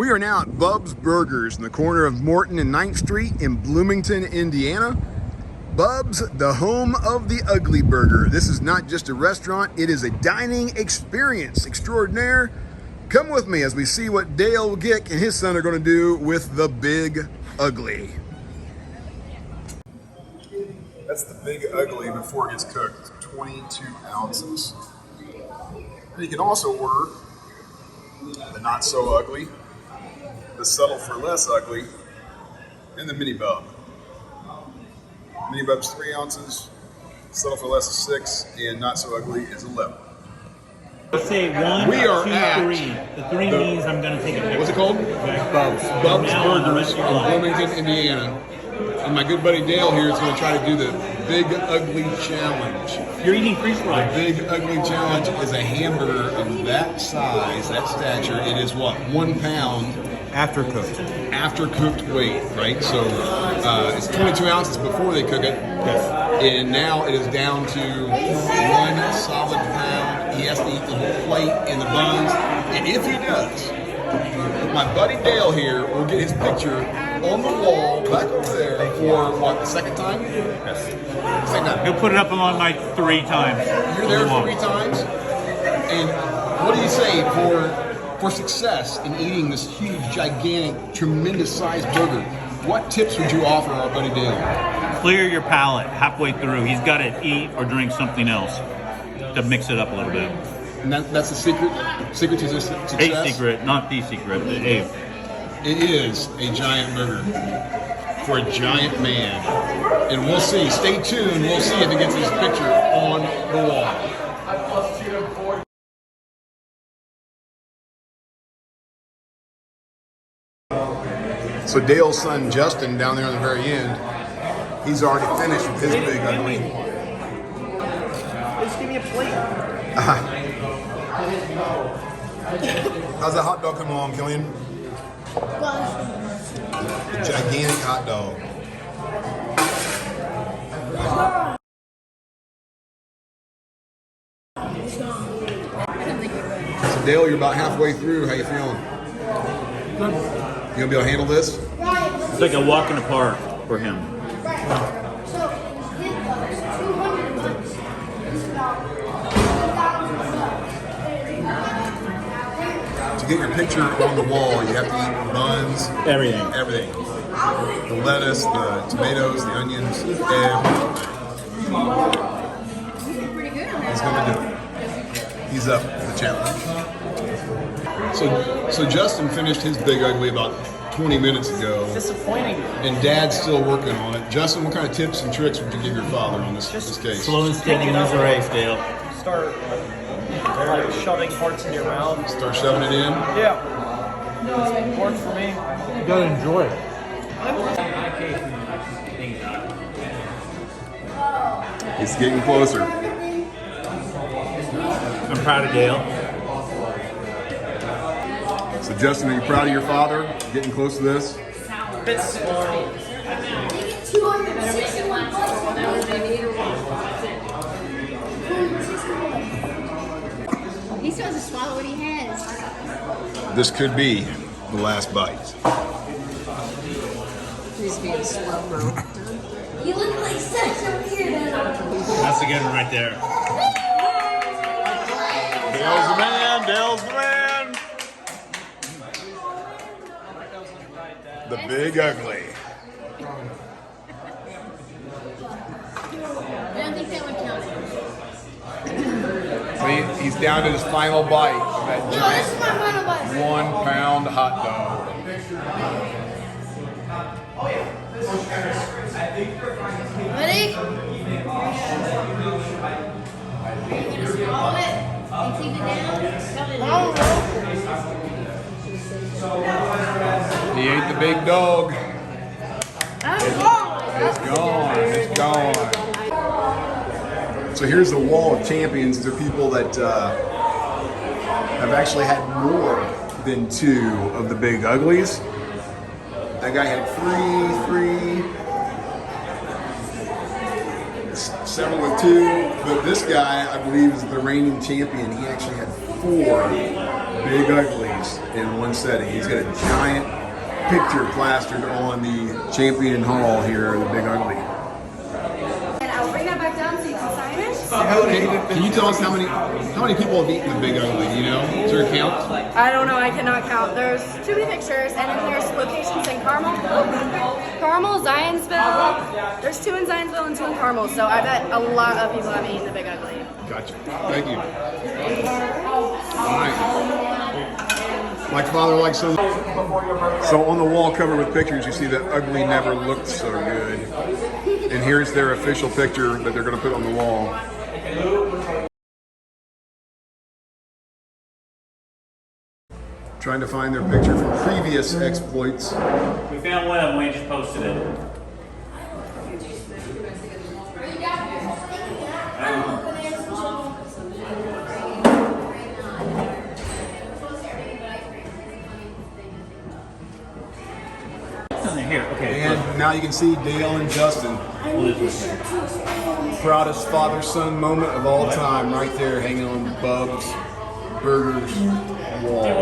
We are now at Bub's Burgers in the corner of Morton and 9th Street in Bloomington, Indiana. Bub's, the home of the ugly burger. This is not just a restaurant, it is a dining experience extraordinaire. Come with me as we see what Dale Gick and his son are going to do with the Big Ugly. That's the Big Ugly before it gets cooked. It's 22 ounces. You can also order the Not So Ugly, the Settle for Less Ugly, and the Mini Bub. Mini Bub's 3 ounces, Settle for Less is 6, and Not So Ugly is 11. Let's say 1, We are 2, at 3. The 3 means I'm going to take a picture. What's it called? Bub's. Bub's Burgers in Bloomington, Indiana. And my good buddy Dale here is going to try to do the Big Ugly Challenge. You're eating French fries. The Big Ugly Challenge is a hamburger of that size, that stature. It is what? 1 pound. After cooked. After cooked weight, right? So it's 22 ounces before they cook it. Yes. And now it is down to 1 solid pound. He has to eat the whole plate and the buns. And if he does, my buddy Dale here will get his picture on the wall back over there for what, the second time? Yes. Second time. He'll put it up on my 3 times. You're there 3 times. And what do you say for success in eating this huge, gigantic, tremendous sized burger? What tips would you offer our buddy Dale? Clear your palate halfway through. He's got to eat or drink something else to mix it up a little bit. And that's the secret to success? A secret, not the secret. A. It is a giant burger for a giant man. And we'll see. Stay tuned. We'll see if he gets his picture on the wall. So Dale's son Justin down there on the very end, he's already finished with his Big Ugly. Just give me a plate. How's that hot dog coming along, Killian? A gigantic hot dog. So Dale, you're about halfway through. How you feeling? Good. You gonna be able to handle this? It's like a walk in the park for him. To get your picture on the wall, you have to eat buns. Everything. Everything. The lettuce, the tomatoes, the onions, everything. He's gonna do it. He's up for the challenge. So Justin finished his Big Ugly about 20 minutes ago. Disappointing. And Dad's still working on it. Justin, what kind of tips and tricks would you give your father on this case? Slow and steady wins the race, Dale. Start like shoving parts in your mouth. Start shoving it in? Yeah. It worked for me. You gotta enjoy it. It's getting closer. I'm proud of Dale. So Justin, are you proud of your father getting close to this? A bit slow. He still has to swallow what he has. This could be the last bite. He's being slow-mo. You look like such a weirdo. That's a good one right there. Dale's the man, Dale's the man. The Big Ugly. I don't think that would count. So he's down to his final bite of that No, this is my final bite. 1 pound hot dog. Ready? You're gonna swallow it and keep it down? He ate the big dog. It's gone. It's gone. So here's the wall of champions. These are people that have actually had more than 2 of the Big Uglies. That guy had 3. several with 2, but this guy, I believe, is the reigning champion. He actually had 4 big uglies in one setting. He's got a giant picture plastered on the champion hall here, the big ugly. And I'll bring that back down so you can sign it. Can you tell us how many people have eaten the big ugly? Do you know? Is there a count? I don't know, I cannot count. There's too many pictures, and then there's locations in Carmel, Zionsville. There's 2 in Zionsville and 2 in Carmel, so I bet a lot of people have eaten the big ugly. Gotcha. Thank you. All right. Like father, like son. So on the wall cover with pictures, you see that ugly never looked so good. And here's their official picture that they're going to put on the wall. Trying to find their picture from previous exploits. We found one of them. We just posted it. Here, okay. And now you can see Dale and Justin. Proudest father-son moment of all time, right there, hanging on Bub's Burgers wall.